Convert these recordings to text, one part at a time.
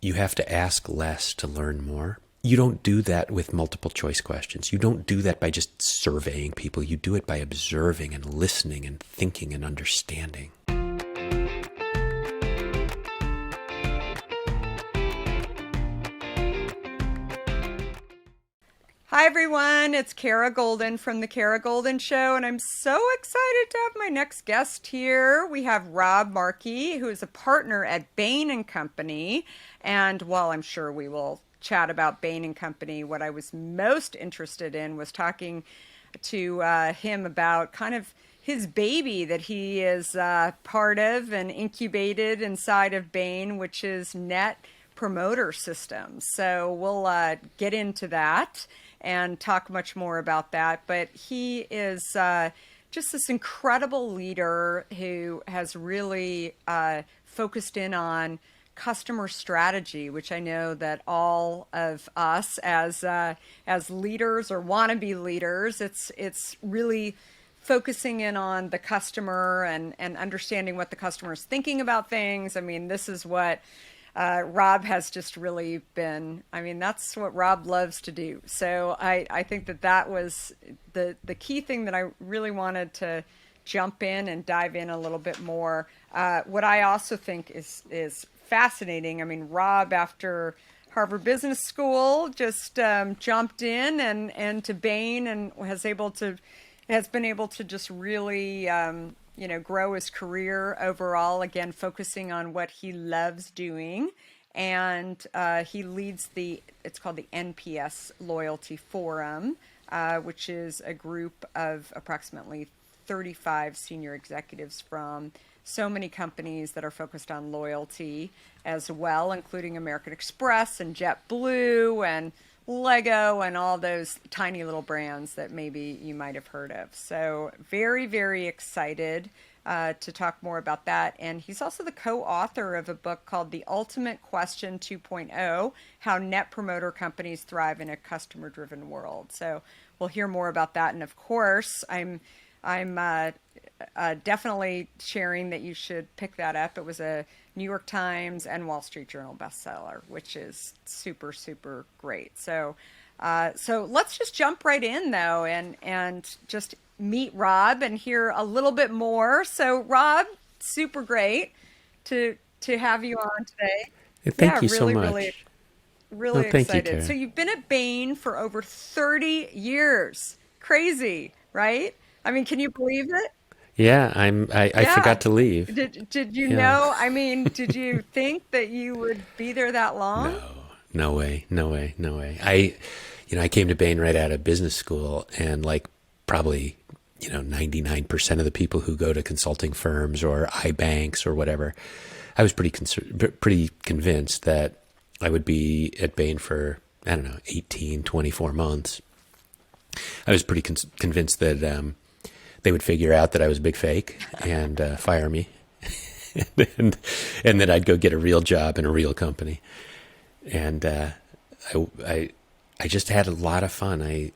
you have to ask less to learn more. You don't do that with multiple choice questions. You don't do that by just surveying people. You do it by observing and listening and thinking and understanding. Hi everyone, it's Kara Goldin from The Kara Goldin Show, and I'm so excited to have my next guest here. We have Rob Markey, who is a partner at Bain and Company, and while I'm sure we will chat about Bain and Company, what I was most interested in was talking to him about kind of his baby that he is part of and incubated inside of Bain, which is Net Promoter Systems. So we'll get into that and talk much more about that. But he is just this incredible leader who has really focused in on customer strategy, which I know that all of us as leaders or wannabe leaders, it's really focusing in on the customer and understanding what the customer is thinking about things. I mean, this is what Rob has just really been, I mean, that's what Rob loves to do. So I think that was the key thing that I really wanted to jump in and dive in a little bit more. What I also think is fascinating. I mean, Rob, after Harvard Business School, just jumped in and to Bain and has been able to just really grow his career overall, again, focusing on what he loves doing. And he leads it's called the NPS Loyalty Forum, which is a group of approximately 35 senior executives from so many companies that are focused on loyalty as well, including American Express and JetBlue and Lego and all those tiny little brands that maybe you might have heard of. So very, very excited to talk more about that. And he's also the co-author of a book called The Ultimate Question 2.0, How Net Promoter Companies Thrive in a Customer-Driven World. So we'll hear more about that. And of course, I'm definitely sharing that you should pick that up. It was a New York Times and Wall Street Journal bestseller, which is super, super great. So let's just jump right in though, and just meet Rob and hear a little bit more. So Rob, super great to have you on today. Thank you so Really, much. really, Well, really thank you, excited. So Kara. you've been at Bain for over 30 years. Crazy, right? I mean, can you believe it? Yeah, I Yeah. forgot to leave. Did you Yeah. know? I mean, did you think that you would be there that long? No, no way, no way, no way. I came to Bain right out of business school, and like probably, 99% of the people who go to consulting firms or iBanks or whatever, I was pretty convinced that I would be at Bain for, I don't know, 18, 24 months. I was pretty convinced that they would figure out that I was a big fake and fire me, and that I'd go get a real job in a real company. And I just had a lot of fun. I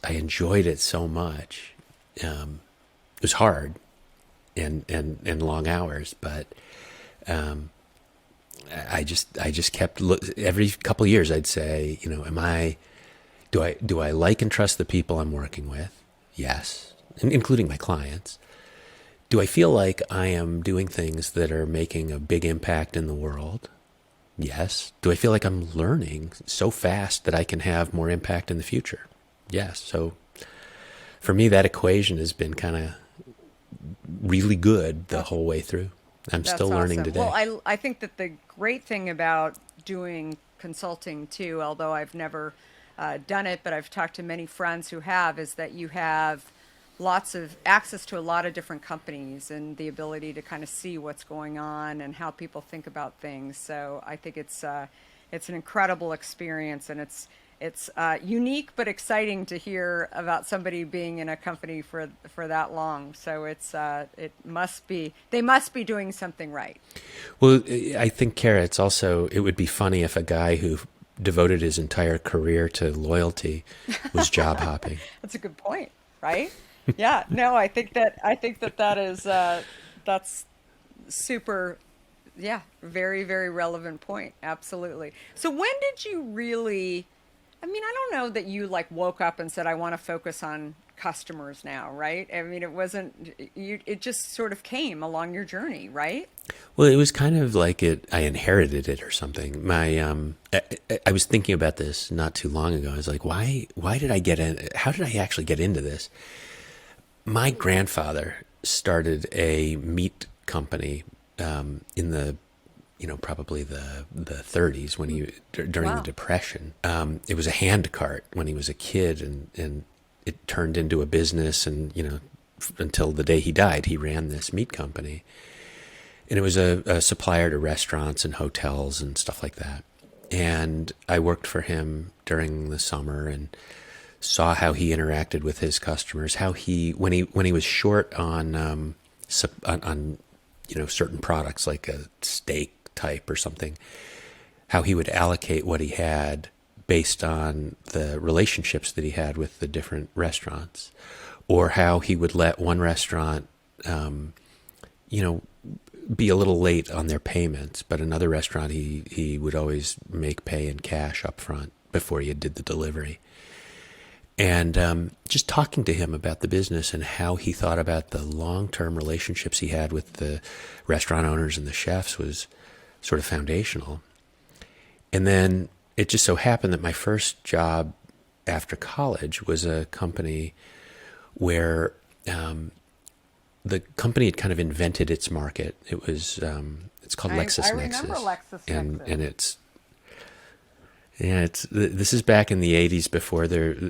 enjoyed it so much. It was hard and long hours, but I just kept every couple of years I'd say, do I like and trust the people I'm working with? Yes, including my clients. Do I feel like I am doing things that are making a big impact in the world? Yes. Do I feel like I'm learning so fast that I can have more impact in the future? Yes. So for me, that equation has been kind of really good the whole way through. I'm That's still learning awesome. Well, today. I think that the great thing about doing consulting too, although I've never done it, but I've talked to many friends who have, is that you have lots of access to a lot of different companies and the ability to kind of see what's going on and how people think about things. So I think it's an incredible experience, and it's unique but exciting to hear about somebody being in a company for that long. So they must be doing something right. Well, I think, Kara, it would be funny if a guy who devoted his entire career to loyalty was job hopping. That's a good point, right? Yeah. No, I think that is that's super Yeah, very, very relevant point. Absolutely. So when did you really, I mean, I don't know that you like woke up and said, I want to focus on customers now, right? I mean, it wasn't, you, it just sort of came along your journey, right? Well, it was kind of like I inherited it or something. I was thinking about this not too long ago. I was like, why did I get in? How did I actually get into this? My grandfather started a meat company in the, probably the 30s when during the Wow. Depression. It was a hand cart when he was a kid, and it turned into a business, and until the day he died, he ran this meat company. And it was a supplier to restaurants and hotels and stuff like that. And I worked for him during the summer and saw how he interacted with his customers. How he when he was short on certain products like a steak type or something, how he would allocate what he had based on the relationships that he had with the different restaurants, or how he would let one restaurant, you know, be a little late on their payments, but another restaurant he would always make pay in cash up front before he did the delivery. And just talking to him about the business and how he thought about the long-term relationships he had with the restaurant owners and the chefs was sort of foundational. And then it just so happened that my first job after college was a company where the company had kind of invented its market. It was it's called I remember LexisNexis, and LexisNexis. and it's yeah, it's this is back in the '80s before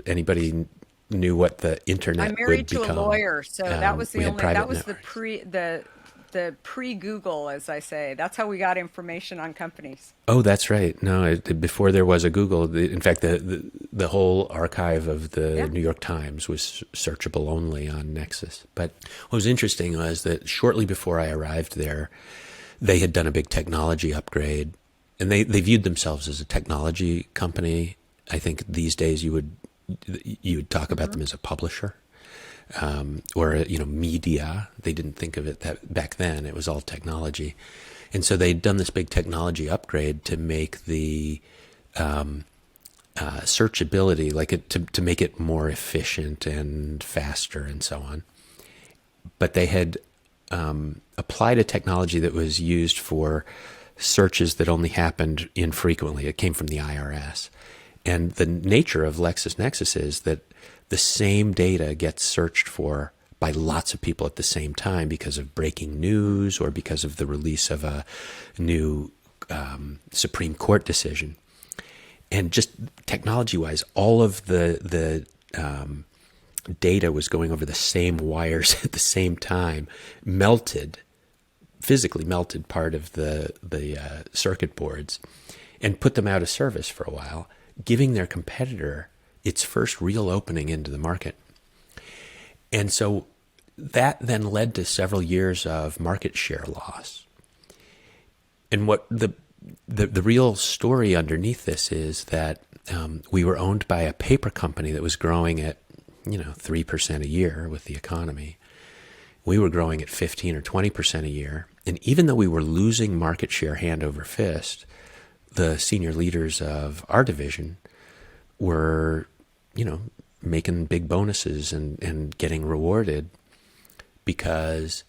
anybody knew what the I'm internet married would to a become. lawyer, so that was We the had only that private was networks. the pre-Google, as I say. That's how we got information on companies. Oh, that's right. No, before there was a Google. In fact, the whole archive of the Yeah. New York Times was searchable only on Nexus. But what was interesting was that shortly before I arrived there, they had done a big technology upgrade, and they viewed themselves as a technology company. I think these days you would talk about Hmm. them as a publisher, or media. They didn't think of it that back then. It was all technology, and so they'd done this big technology upgrade to make the searchability, like to make it more efficient and faster and so on. But they had applied a technology that was used for searches that only happened infrequently. It came from the IRS. And the nature of LexisNexis is that the same data gets searched for by lots of people at the same time because of breaking news or because of the release of a new Supreme Court decision. And just technology-wise, all of the data was going over the same wires at the same time, melted, physically melted part of the circuit boards, and put them out of service for a while, giving their competitor its first real opening into the market. And so that then led to several years of market share loss. And what the real story underneath this is that we were owned by a paper company that was growing at 3% a year with the economy. We were growing at 15 or 20% a year. And even though we were losing market share hand over fist, the senior leaders of our division were, making big bonuses and getting rewarded because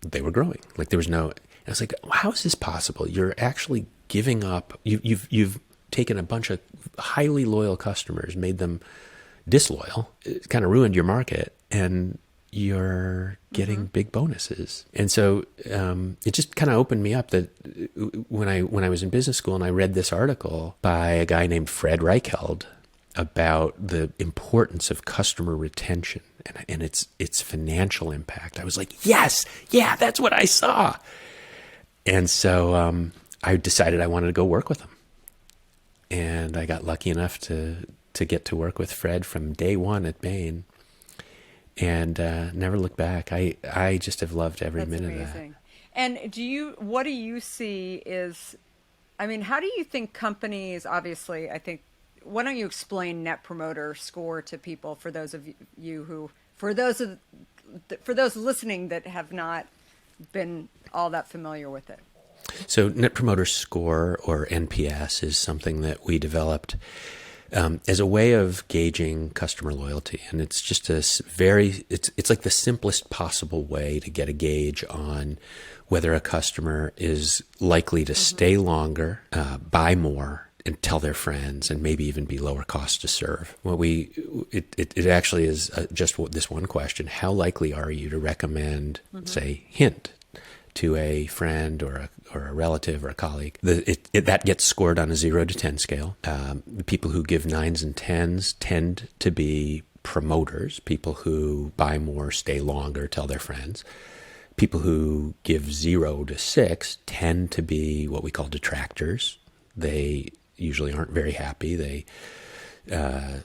they were growing. Like there was no, I was like, how is this possible? You're actually giving up. You've taken a bunch of highly loyal customers, made them disloyal. It kind of ruined your market, and you're getting Hmm. big bonuses. And so it just kind of opened me up that when I was in business school and I read this article by a guy named Fred Reichheld about the importance of customer retention and its financial impact, I was like, yes, yeah, that's what I saw. And so I decided I wanted to go work with him. And I got lucky enough to get to work with Fred from day one at Bain, and never looked back. I just have loved every That's minute of that. amazing. And what do you see is, I mean, how do you think companies, obviously, I think, why don't you explain Net Promoter Score to people for those of you who, for those listening that have not been all that familiar with it? So Net Promoter Score, or NPS, is something that we developed as a way of gauging customer loyalty. And it's just it's like the simplest possible way to get a gauge on whether a customer is likely to stay longer, buy more, and tell their friends, and maybe even be lower cost to serve. It actually is just this one question: how likely are you to recommend, say, Hint to a friend or a relative or a colleague? That gets scored on a 0 to 10 scale. The people who give 9s and 10s tend to be promoters, people who buy more, stay longer, tell their friends. People who give 0 to 6 tend to be what we call detractors. They usually aren't very happy. They are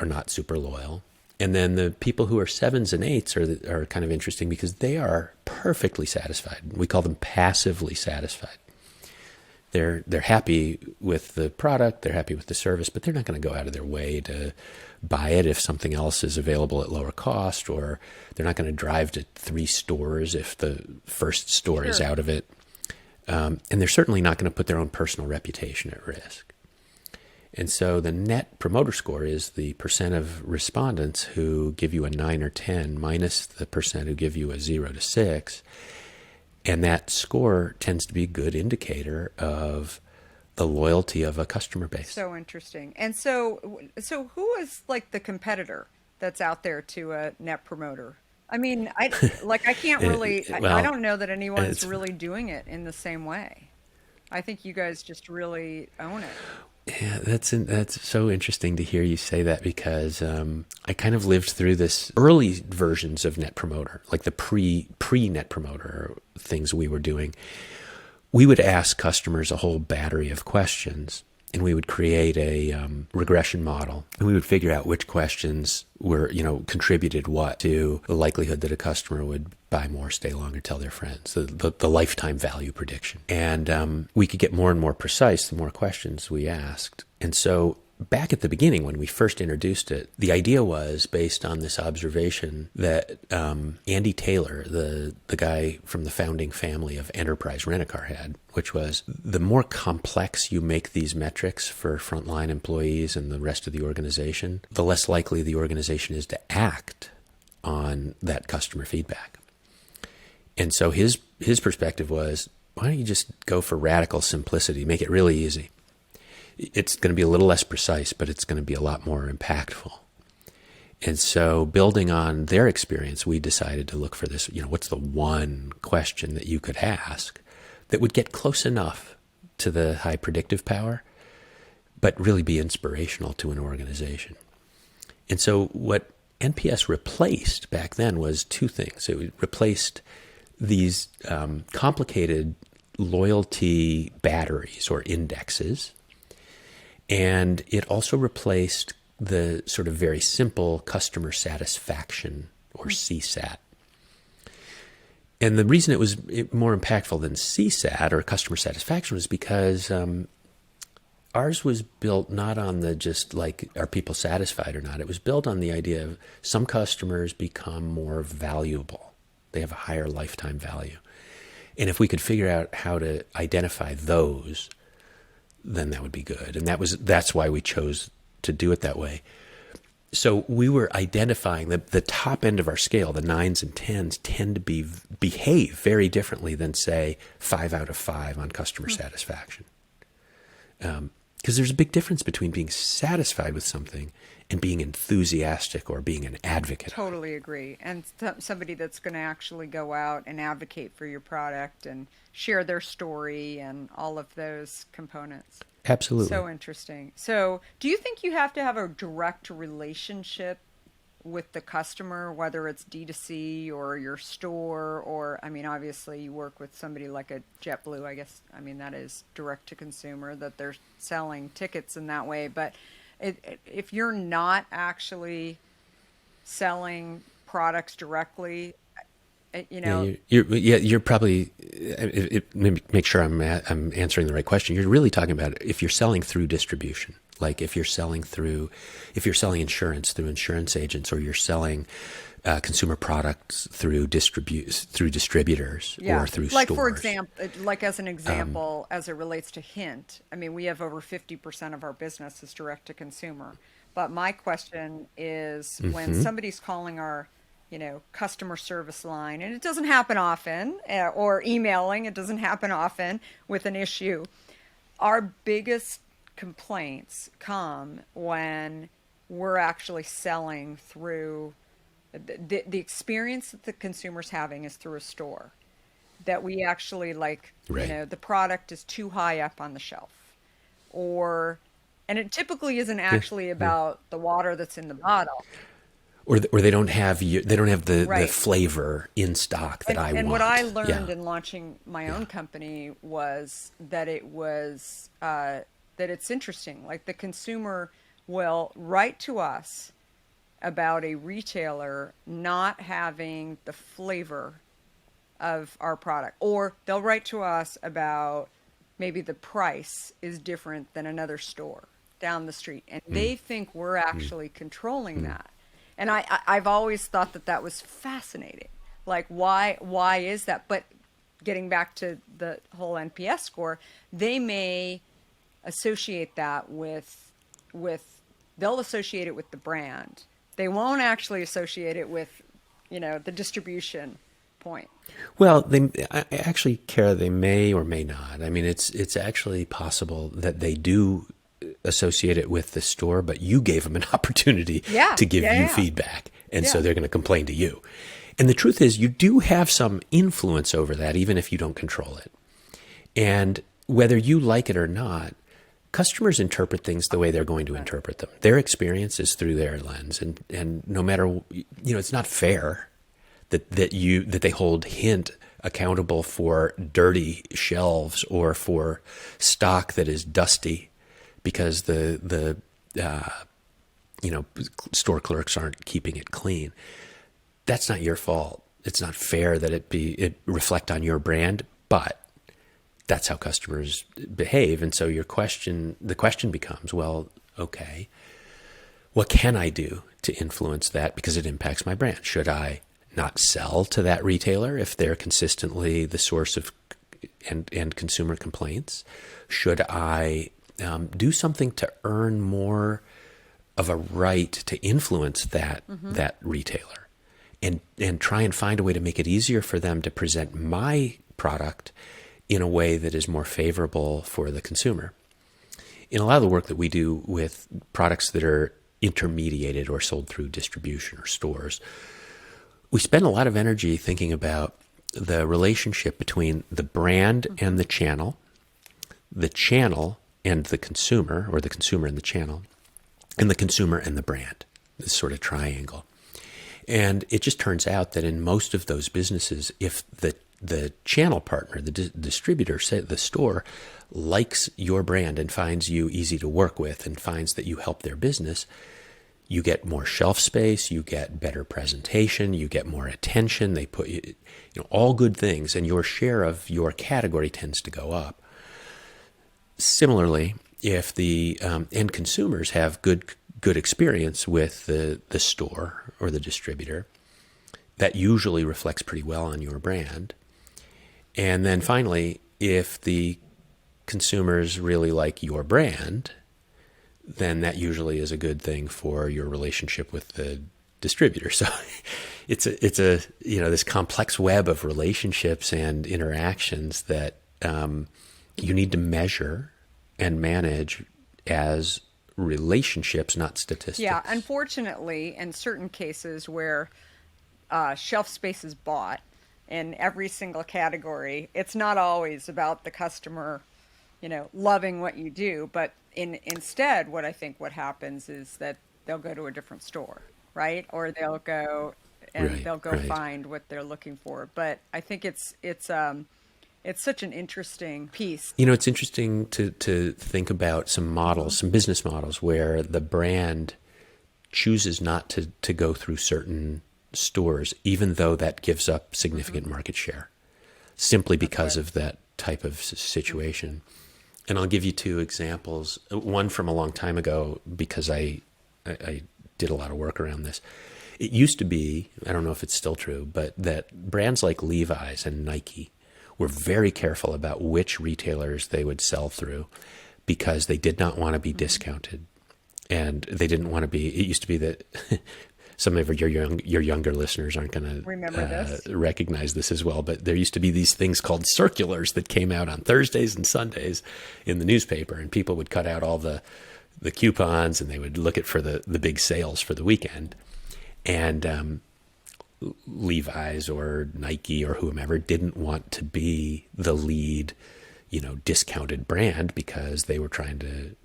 not super loyal. And then the people who are 7s and 8s are kind of interesting because they are perfectly satisfied. We call them passively satisfied. They're happy with the product, they're happy with the service, but they're not going to go out of their way to buy it if something else is available at lower cost, or they're not going to drive to 3 stores if the first store is out of it. And they're certainly not going to put their own personal reputation at risk. And so the Net Promoter Score is the percent of respondents who give you a 9 or 10 minus the percent who give you a 0 to 6. And that score tends to be a good indicator of the loyalty of a customer base. So interesting. And so who is like the competitor that's out there to a Net Promoter? I mean, I can't really, I don't know that anyone's really doing it in the same way. I think you guys just really own it. Yeah, that's so interesting to hear you say that, because I kind of lived through this early versions of Net Promoter, like the pre Net Promoter things we were doing. We would ask customers a whole battery of questions, and we would create a regression model, and we would figure out which questions were, contributed what to the likelihood that a customer would buy more, stay longer, tell their friends, the lifetime value prediction. And we could get more and more precise the more questions we asked. And so back at the beginning, when we first introduced it, the idea was based on this observation that Andy Taylor, the guy from the founding family of Enterprise Rent-A-Car, had, which was the more complex you make these metrics for frontline employees and the rest of the organization, the less likely the organization is to act on that customer feedback. And so his perspective was, why don't you just go for radical simplicity, make it really easy? It's going to be a little less precise, but it's going to be a lot more impactful. And so building on their experience, we decided to look for this, what's the one question that you could ask that would get close enough to the high predictive power, but really be inspirational to an organization. And so what NPS replaced back then was 2 things. It replaced these complicated loyalty batteries or indexes, and it also replaced the sort of very simple customer satisfaction, or CSAT. And the reason it was more impactful than CSAT, or customer satisfaction, was because ours was built not on the just like, are people satisfied or not? It was built on the idea of some customers become more valuable. They have a higher lifetime value. And if we could figure out how to identify those, then that would be good. And that's why we chose to do it that way. So we were identifying the top end of our scale, the 9s and 10s, tend to behave very differently than, say, 5 out of 5 on customer satisfaction. Because there's a big difference between being satisfied with something and being enthusiastic or being an advocate. Totally agree. And somebody that's going to actually go out and advocate for your product and share their story and all of those components. Absolutely. So interesting. So do you think you have to have a direct relationship with the customer, whether it's D2C or your store, or, I mean, obviously you work with somebody like a JetBlue, I guess, I mean, that is direct to consumer, that they're selling tickets in that way. But if you're not actually selling products directly, you're probably, make sure I'm answering the right question. You're really talking about if you're selling through distribution, Like if you're selling insurance through insurance agents, or you're selling consumer products through distributors or through like stores. for example, like as an example, as it relates to Hint, I mean, we have over 50% of our business is direct to consumer. But my question is, when somebody's calling our, customer service line, and it doesn't happen often, or emailing, it doesn't happen often with an issue. Our biggest complaints come when we're actually selling through the experience that the consumer's having is through a store, that we actually Right. the product is too high up on the shelf, or and it typically isn't Yeah, actually yeah. about the water that's in the bottle. Or they don't have the Right. flavor in stock that I And what I want. learned Yeah. in launching my Yeah. own company was that that it's interesting. Like the consumer will write to us about a retailer not having the flavor of our product, or they'll write to us about maybe the price is different than another store down the street, and they think we're actually controlling that. And I've always thought that that was fascinating. Like why is that? But getting back to the whole NPS score, they may associate that with they'll associate it with the brand. They won't actually associate it with, the distribution point. Well, actually, Kara, they may or may not. I mean, it's actually possible that they do associate it with the store, but you gave them an opportunity Yeah, to give yeah, you yeah, feedback, and so yeah. they're going to complain to you. And the truth is, you do have some influence over that, even if you don't control it. And whether you like it or not, customers interpret things the way they're going to Right. interpret them. Their experience is through their lens, and no matter, it's not fair that they hold Hint accountable for dirty shelves or for stock that is dusty because the store clerks aren't keeping it clean. That's not your fault. It's not fair that it reflect on your brand, but that's how customers behave. And so the question becomes, well, okay, what can I do to influence that because it impacts my brand? Should I not sell to that retailer if they're consistently the source of and consumer complaints? Should I do something to earn more of a right to influence that retailer, and try and find a way to make it easier for them to present my product in a way that is more favorable for the consumer? In a lot of the work that we do with products that are intermediated or sold through distribution or stores, we spend a lot of energy thinking about the relationship between the brand and the channel and the consumer, or the consumer and the channel, and the consumer and the brand, this sort of triangle. And it just turns out that in most of those businesses, if the channel partner, the distributor, say the store, likes your brand and finds you easy to work with and finds that you help their business, you get more shelf space, you get better presentation, you get more attention. They put all good things, and your share of your category tends to go up. Similarly, if the end consumers have good experience with the store or the distributor, that usually reflects pretty well on your brand. And then finally, if the consumers really like your brand, then that usually is a good thing for your relationship with the distributor. So it's a this complex web of relationships and interactions that you need to measure and manage as relationships, not statistics. Yeah, unfortunately, in certain cases where shelf space is bought in every single category, it's not always about the customer, loving what you do. But instead, what I think what happens is that they'll go to a different store, right? Or they'll go Right. find what they're looking for. But I think it's such an interesting piece. It's interesting to think about some business models where the brand chooses not to go through certain stores, even though that gives up significant market share, simply because of that type of situation. And I'll give you two examples. One from a long time ago, because I did a lot of work around this. It used to be, I don't know if it's still true, but that brands like Levi's and Nike were very careful about which retailers they would sell through because they did not want to be discounted. And they didn't want to be, it used to be that some of your younger listeners aren't going to Remember this? recognize this as well, but there used to be these things called circulars that came out on Thursdays and Sundays in the newspaper, and people would cut out all the coupons and they would look at for the big sales for the weekend. And Levi's or Nike or whomever didn't want to be the lead, discounted brand because they were trying to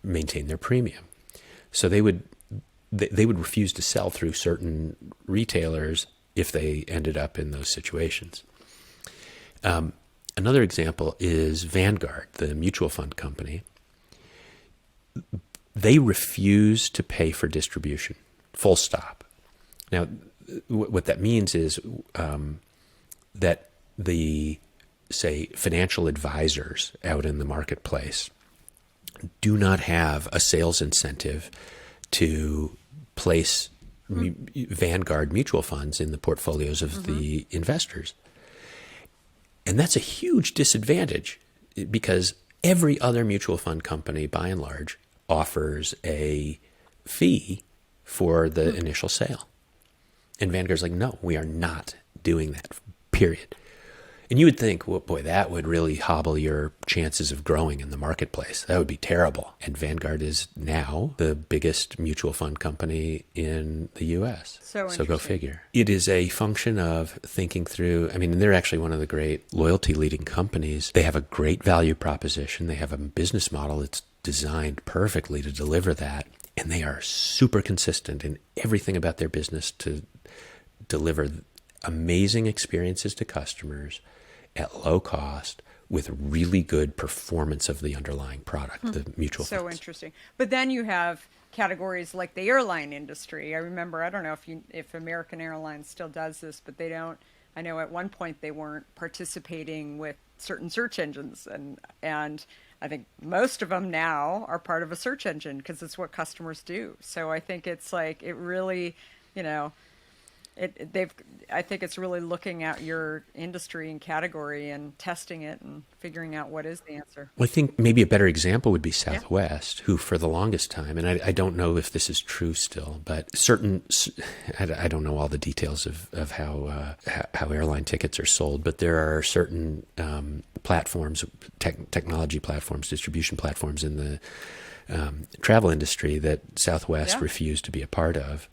maintain their premium. So they would refuse to sell through certain retailers if they ended up in those situations. Another example is Vanguard, the mutual fund company. They refuse to pay for distribution, full stop. Now, what that means is that the, say, financial advisors out in the marketplace do not have a sales incentive to place Vanguard mutual funds in the portfolios of the investors. And that's a huge disadvantage because every other mutual fund company, by and large, offers a fee for the initial sale. And Vanguard's like, no, we are not doing that, period. And you would think, well, boy, that would really hobble your chances of growing in the marketplace. That would be terrible. And Vanguard is now the biggest mutual fund company in the U.S. So go figure. It is a function of thinking through. I mean, they're actually one of the great loyalty leading companies. They have a great value proposition. They have a business model that's designed perfectly to deliver that. And they are super consistent in everything about their business to deliver amazing experiences to customers at low cost with really good performance of the underlying product, the mutual funds. So interesting. But then you have categories like the airline industry. I remember, I don't know if American Airlines still does this, but they don't. I know at one point they weren't participating with certain search engines, and I think most of them now are part of a search engine because it's what customers do. So I think it's like it really, I think it's really looking at your industry and category and testing it and figuring out what is the answer. Well, I think maybe a better example would be Southwest, who for the longest time, and I don't know if this is true still, but I don't know all the details of how airline tickets are sold, but there are certain platforms, technology platforms, distribution platforms in the travel industry that Southwest refused to be a part of,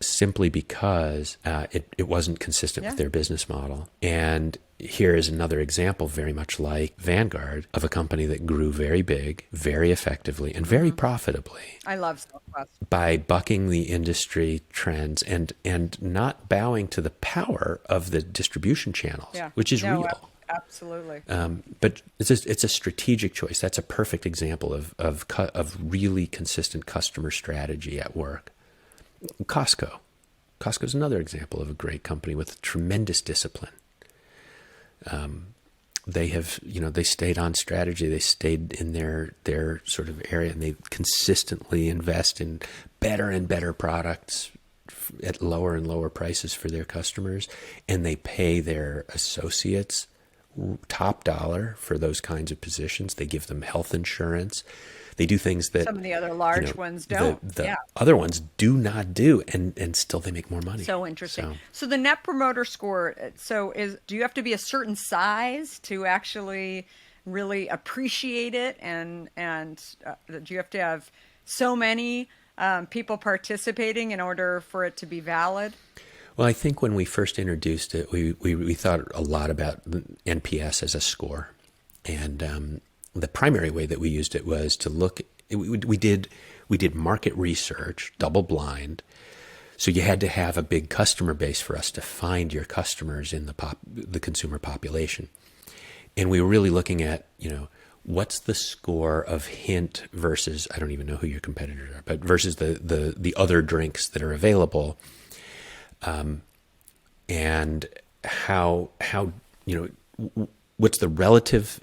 simply because it wasn't consistent with their business model. And here is another example, very much like Vanguard, of a company that grew very big, very effectively, and very profitably. I love Southwest. By bucking the industry trends and not bowing to the power of the distribution channels, which is real. Absolutely. But it's a strategic choice. That's a perfect example of really consistent customer strategy at work. Costco is another example of a great company with tremendous discipline. They have, they stayed on strategy. They stayed in their sort of area, and they consistently invest in better and better products at lower and lower prices for their customers. And they pay their associates top dollar for those kinds of positions. They give them health insurance. They do things that some of the other large ones don't. The other ones do not do, and still they make more money. So interesting. So the Net Promoter Score. Do you have to be a certain size to actually really appreciate it, and do you have to have so many people participating in order for it to be valid? Well, I think when we first introduced it, we thought a lot about NPS as a score, and the primary way that we used it was to look. We did market research, double blind. So you had to have a big customer base for us to find your customers in the consumer population, and we were really looking at what's the score of Hint versus, I don't even know who your competitors are, but versus the other drinks that are available, and how what's the relative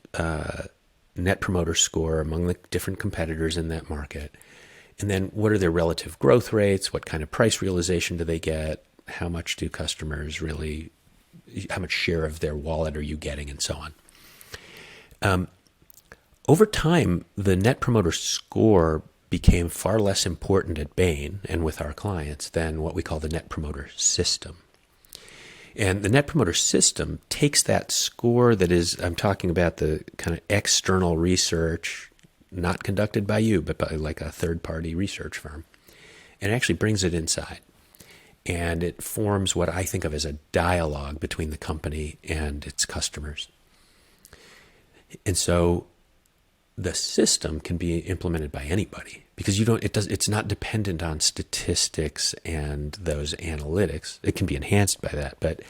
net promoter score among the different competitors in that market. And then what are their relative growth rates? What kind of price realization do they get? How much do customers really, how much share of their wallet are you getting, and so on. Over time, the net promoter score became far less important at Bain and with our clients than what we call the net promoter system. And the net promoter system takes that score that is, I'm talking about the kind of external research, not conducted by you, but by like a third-party research firm, and actually brings it inside. And it forms what I think of as a dialogue between the company and its customers. And so the system can be implemented by anybody because it's not dependent on statistics and those analytics. It can be enhanced by that, but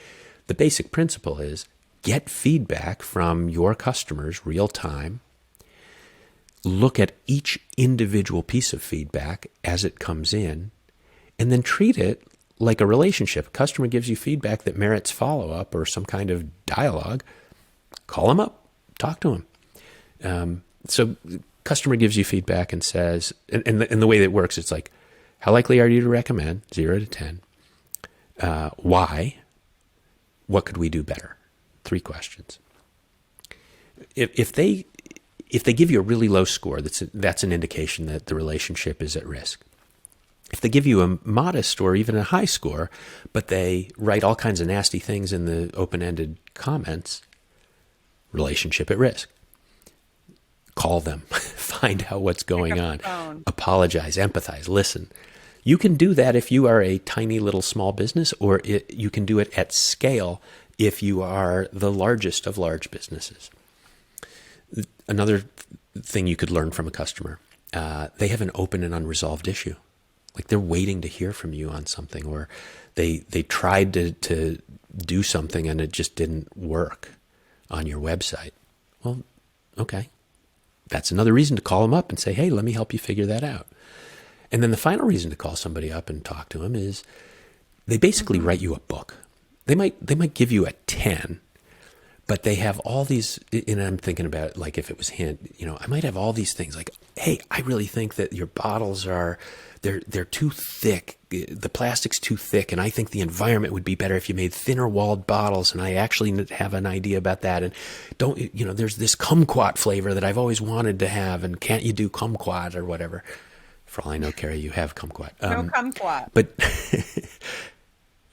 the basic principle is get feedback from your customers real time. Look at each individual piece of feedback as it comes in, and then treat it like a relationship. A customer gives you feedback that merits follow-up or some kind of dialogue. Call them up, talk to them. So customer gives you feedback and says, and the way that it works, it's like, how likely are you to recommend? 0 to 10. Why? What could we do better? 3 questions. If they give you a really low score, that's an indication that the relationship is at risk. If they give you a modest or even a high score, but they write all kinds of nasty things in the open-ended comments, relationship at risk. Call them, find out what's going on, apologize, empathize, listen. You can do that if you are a tiny little small business, or you can do it at scale if you are the largest of large businesses. Another thing you could learn from a customer, they have an open and unresolved issue. Like they're waiting to hear from you on something, or they tried to do something and it just didn't work on your website. Well, okay. That's another reason to call them up and say, hey, let me help you figure that out. And then the final reason to call somebody up and talk to them is they basically write you a book. They might give you a 10, but they have all these, and I'm thinking about like if it was hint, I might have all these things like, hey, I really think that your bottles they're too thick. The plastic's too thick, and I think the environment would be better if you made thinner walled bottles, and I actually have an idea about that. And there's this kumquat flavor that I've always wanted to have, and can't you do kumquat or whatever? For all I know, Carrie, you have kumquat. No kumquat. But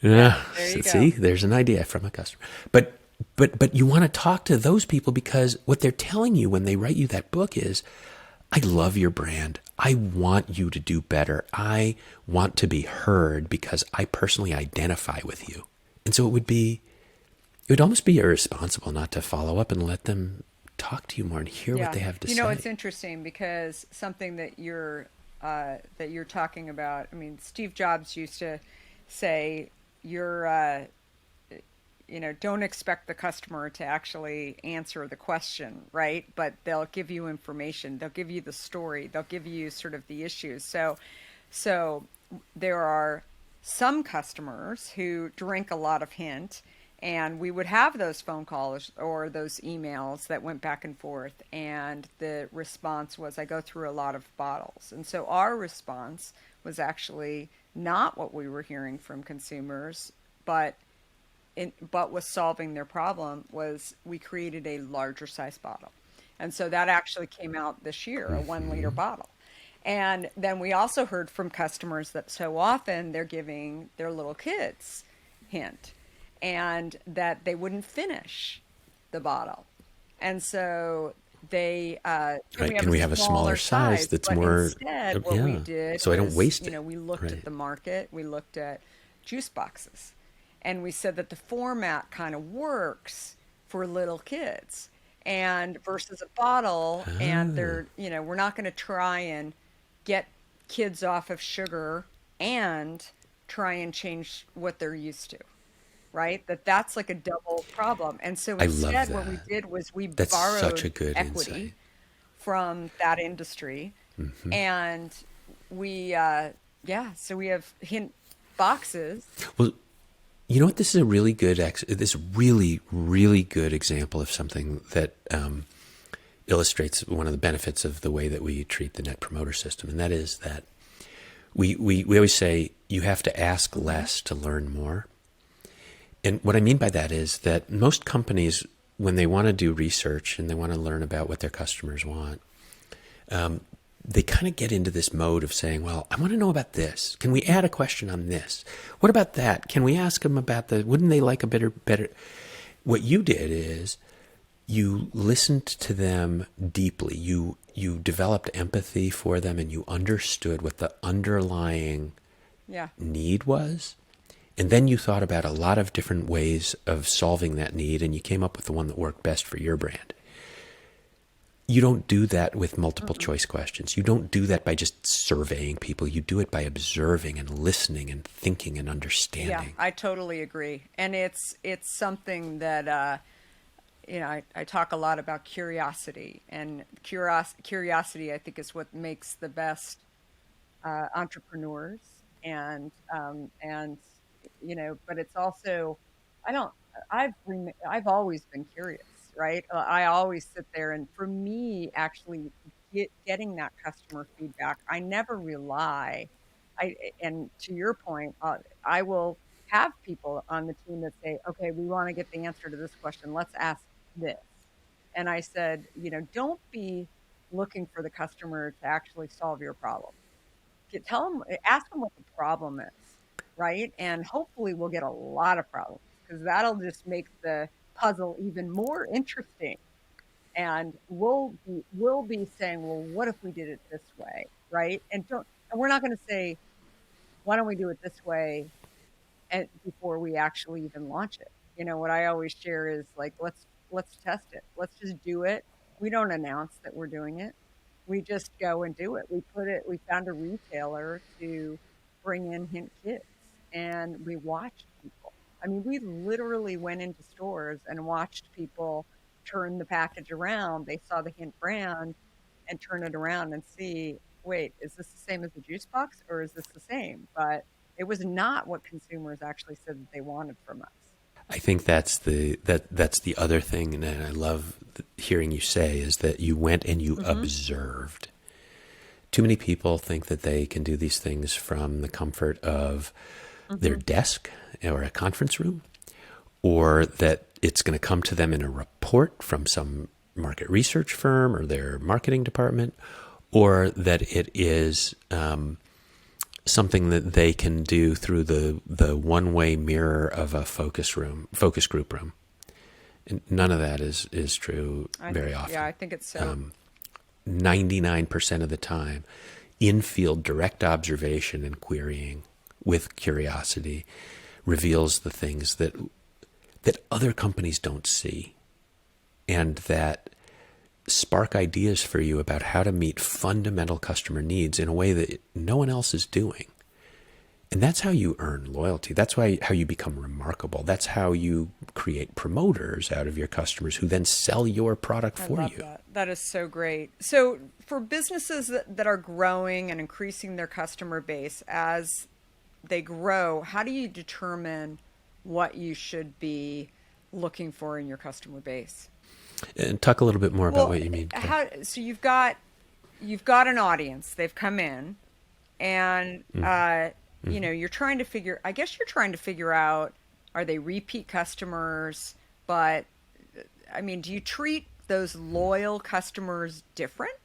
there you see, go. There's an idea from a customer. But you want to talk to those people because what they're telling you when they write you that book is, I love your brand. I want you to do better. I want to be heard because I personally identify with you. And so it would almost be irresponsible not to follow up and let them talk to you more and hear what they have to say. It's interesting because something that you're talking about, I mean, Steve Jobs used to say, don't expect the customer to actually answer the question, right? But they'll give you information. They'll give you the story. They'll give you sort of the issues. So there are some customers who drink a lot of hint, and we would have those phone calls or those emails that went back and forth. And the response was, I go through a lot of bottles. And so our response was actually not what we were hearing from consumers, but was solving their problem was we created a larger size bottle. And so that actually came out this year, a 1 liter bottle. And then we also heard from customers that so often they're giving their little kids hint and that they wouldn't finish the bottle. And so they can we have a smaller size that's more instead what we did so I don't waste it. We looked at the market, we looked at juice boxes. And we said that the format kind of works for little kids and versus a bottle. And we're not going to try and get kids off of sugar and try and change what they're used to, right? That's like a double problem. And so instead what we did was that's borrowed such a good equity insight from that industry. And we, so we have hint boxes. Well, you know what? This is a really good, really, really good example of something that illustrates one of the benefits of the way that we treat the Net Promoter System, and that is that we always say you have to ask less to learn more. And what I mean by that is that most companies, when they want to do research and they want to learn about what their customers want, they kind of get into this mode of saying, well, I want to know about this. Can we add a question on this? What about that? Can we ask them about wouldn't they like a better? What you did is you listened to them deeply. You developed empathy for them, and you understood what the underlying need was. And then you thought about a lot of different ways of solving that need, and you came up with the one that worked best for your brand. You don't do that with multiple choice questions. You don't do that by just surveying people. You do it by observing and listening and thinking and understanding. Yeah, I totally agree. And it's something that, I talk a lot about curiosity. And curiosity, I think, is what makes the best entrepreneurs. And but it's also, I've always been curious, right? I always sit there, and for me, actually getting that customer feedback, I never rely. And to your point, I will have people on the team that say, okay, we want to get the answer to this question. Let's ask this. And I said, don't be looking for the customer to actually solve your problem. Ask them what the problem is. Right? And hopefully we'll get a lot of problems, because that'll just make the puzzle even more interesting. And we'll be saying, well, what if we did it this way? Right? And we're not going to say, why don't we do it this way before we actually even launch it? What I always share is like, let's test it. Let's just do it. We don't announce that we're doing it. We just go and do it. We found a retailer to bring in hint kits. And we watched people. I mean, we literally went into stores and watched people turn the package around. They saw the hint brand and turn it around and see, wait, is this the same as the juice box, or is this the same? But it was not what consumers actually said that they wanted from us. I think that's the other thing, and I love hearing you say, is that you went and you observed. Too many people think that they can do these things from the comfort of their desk or a conference room, or that it's going to come to them in a report from some market research firm or their marketing department, or that it is something that they can do through the one-way mirror of a focus group room. And none of that is true very often. Yeah, I think it's so. 99% of the time, in-field direct observation and querying with curiosity reveals the things that other companies don't see, and that spark ideas for you about how to meet fundamental customer needs in a way that no one else is doing. And that's how you earn loyalty. That's how you become remarkable. That's how you create promoters out of your customers who then sell your product for you. That is so great. So for businesses that are growing and increasing their customer base as they grow, how do you determine what you should be looking for in your customer base? And talk a little bit more about what you mean. So you've got an audience. They've come in, and you're trying to figure out, are they repeat customers? But I mean, do you treat those loyal customers different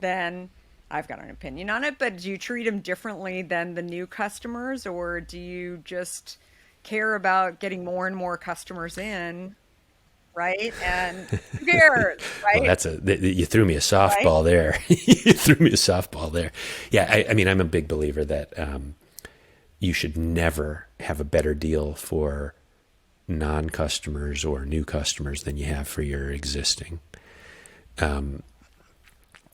than? I've got an opinion on it, but do you treat them differently than the new customers, or do you just care about getting more and more customers in, right? And who cares, right? Well, you threw me a softball there. You threw me a softball there. Yeah, I mean, I'm a big believer that you should never have a better deal for non-customers or new customers than you have for your existing.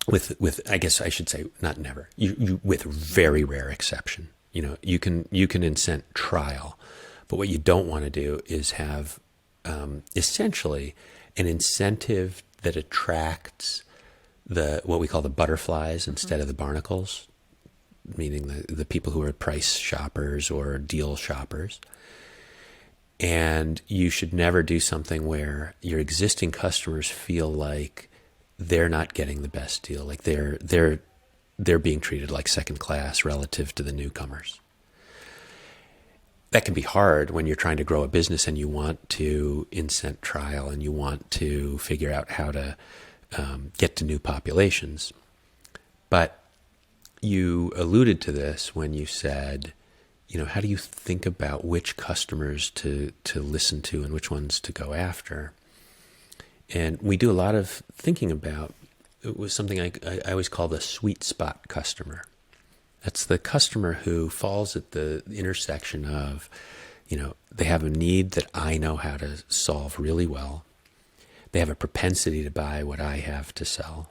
With I guess I should say not never. You with very rare exception. You can incent trial, but what you don't want to do is have essentially an incentive that attracts what we call the butterflies instead of the barnacles, meaning the people who are price shoppers or deal shoppers. And you should never do something where your existing customers feel like they're not getting the best deal. Like they're being treated like second class relative to the newcomers. That can be hard when you're trying to grow a business and you want to incent trial and you want to figure out how to get to new populations. But you alluded to this when you said, how do you think about which customers to listen to and which ones to go after? And we do a lot of thinking about, it was something I always call the sweet spot customer. That's the customer who falls at the intersection of, they have a need that I know how to solve really well. They have a propensity to buy what I have to sell.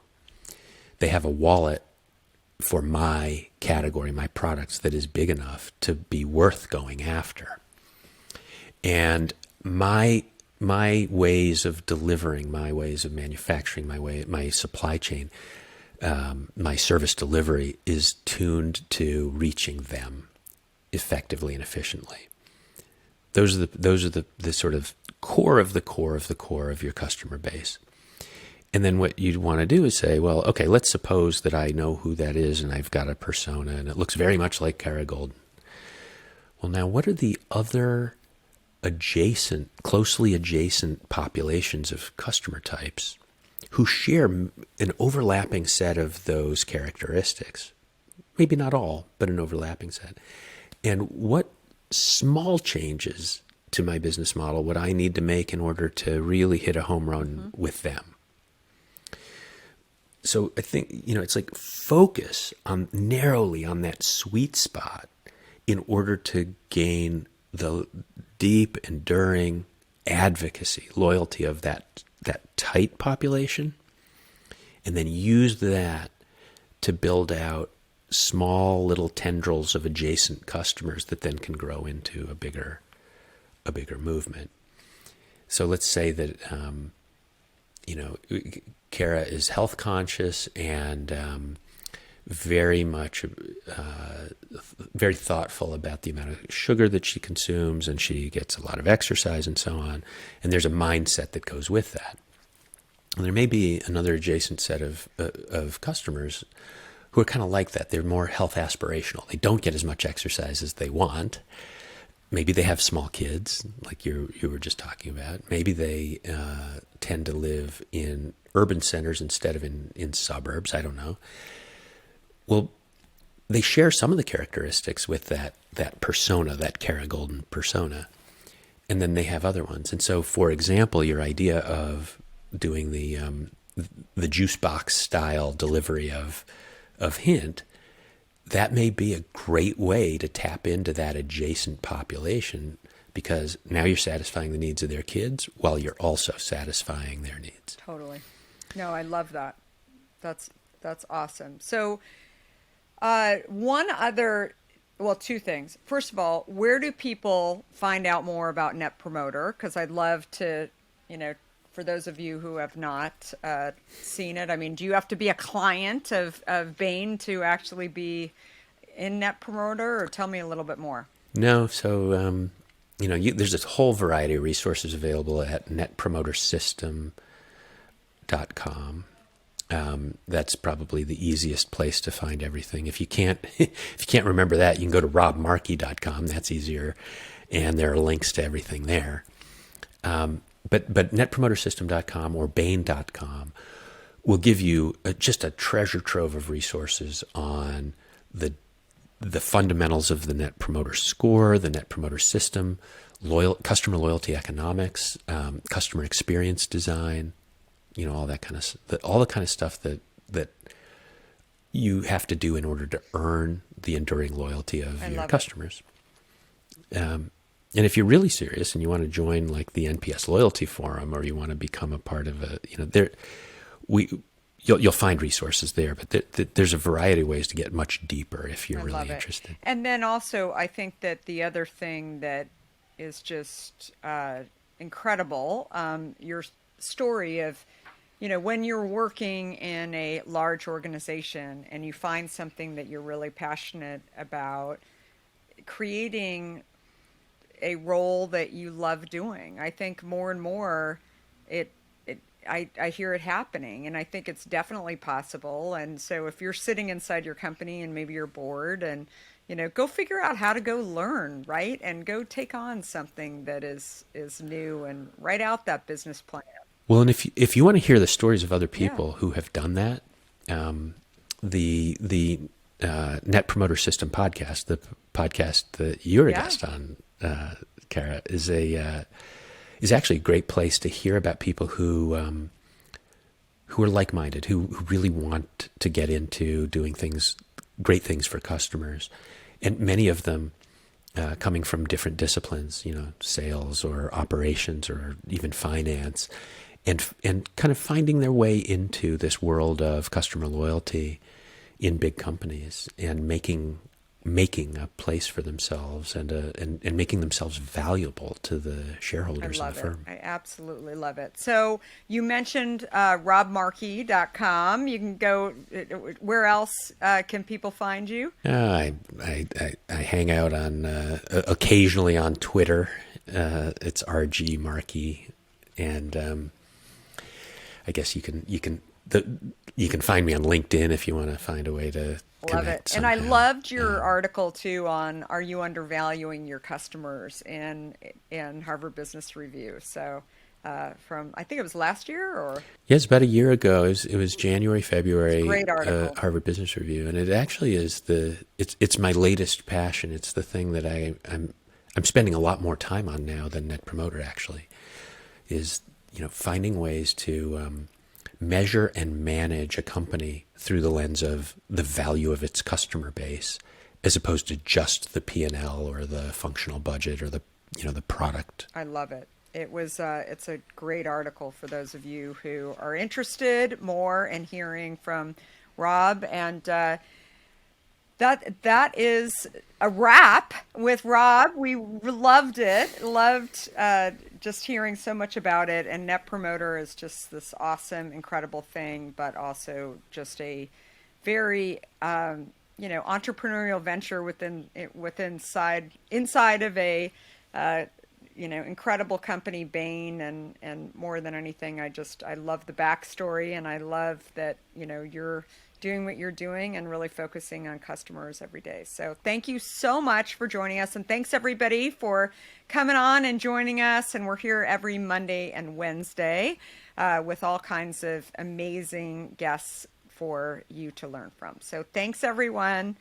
They have a wallet for my category, my products, that is big enough to be worth going after. And my ways of delivering, my ways of manufacturing, my supply chain, my service delivery is tuned to reaching them effectively and efficiently. Those are the sort of core of the core of the core of your customer base. And then what you'd want to do is say, well, okay, let's suppose that I know who that is and I've got a persona and it looks very much like Kara Goldin. Well, now what are the other closely adjacent populations of customer types who share an overlapping set of those characteristics? Maybe not all, but an overlapping set. And what small changes to my business model would I need to make in order to really hit a home run with them? So I think, it's like focus narrowly on that sweet spot in order to gain the deep, enduring advocacy, loyalty of that tight population, and then use that to build out small little tendrils of adjacent customers that then can grow into a bigger movement. So let's say that Kara is health conscious and very much very thoughtful about the amount of sugar that she consumes, and she gets a lot of exercise and so on. And there's a mindset that goes with that. And there may be another adjacent set of customers who are kind of like that. They're more health aspirational. They don't get as much exercise as they want. Maybe they have small kids, like you were just talking about. Maybe they tend to live in urban centers instead of in suburbs. I don't know. Well, they share some of the characteristics with that persona, that Kara Goldin persona, and then they have other ones. And so, for example, your idea of doing the juice box style delivery of Hint, that may be a great way to tap into that adjacent population, because now you're satisfying the needs of their kids while you're also satisfying their needs. Totally. No, I love that. That's awesome. So, two things. First of all, where do people find out more about Net Promoter? Because I'd love to, for those of you who have not seen it, I mean, do you have to be a client of Bain to actually be in Net Promoter, or tell me a little bit more? No, so there's a whole variety of resources available at netpromotersystem.com. That's probably the easiest place to find everything. If you can't remember that, you can go to robmarkey.com. That's easier, and there are links to everything there. But netpromotersystem.com or Bain.com will give you just a treasure trove of resources on the fundamentals of the Net Promoter Score, the Net Promoter System, customer loyalty economics, customer experience design, all that kind of all the kind of stuff that you have to do in order to earn the enduring loyalty of your customers. And if you're really serious and you want to join like the NPS Loyalty Forum, or you want to become a part of you'll find resources there, but there's a variety of ways to get much deeper if you're really interested. And then also, I think that the other thing that is just incredible, your story of, when you're working in a large organization and you find something that you're really passionate about, creating a role that you love doing. I think more and more I hear it happening, and I think it's definitely possible. And so if you're sitting inside your company and maybe you're bored, and go figure out how to go learn, right? And go take on something that is new and write out that business plan. Well, and if you want to hear the stories of other Yeah. people who have done that, the Net Promoter System podcast, the podcast that you're a Yeah. guest on, Kara, is actually a great place to hear about people who are like-minded, who really want to get into doing great things for customers, and many of them coming from different disciplines, sales or operations or even finance, and kind of finding their way into this world of customer loyalty in big companies and making a place for themselves and making themselves valuable to the I shareholders in the love it. firm. I absolutely love it. So you mentioned robmarkey.com. You can go, where else can people find you? I hang out on occasionally on Twitter. It's RG Markey, and I guess you can find me on LinkedIn if you want to find a way to Love it. connect And I somehow. loved your article too on are you undervaluing your customers in Harvard Business Review. So from I think it was last year or Yes, about a year ago. It was January, it's a February, great article. Harvard Business Review, and it actually is it's my latest passion. It's the thing that I'm spending a lot more time on now than Net Promoter actually is finding ways to measure and manage a company through the lens of the value of its customer base, as opposed to just the P&L or the functional budget or the product. I love it. It's a great article for those of you who are interested more in hearing from Rob. And that is a wrap with Rob. We loved it. Loved just hearing so much about it. And Net Promoter is just this awesome, incredible thing, but also just a very entrepreneurial venture inside of a incredible company, Bain, and more than anything, I love the backstory, and I love that you're doing what you're doing and really focusing on customers every day. So thank you so much for joining us, and thanks everybody for coming on and joining us. And we're here every Monday and Wednesday with all kinds of amazing guests for you to learn from. So thanks everyone.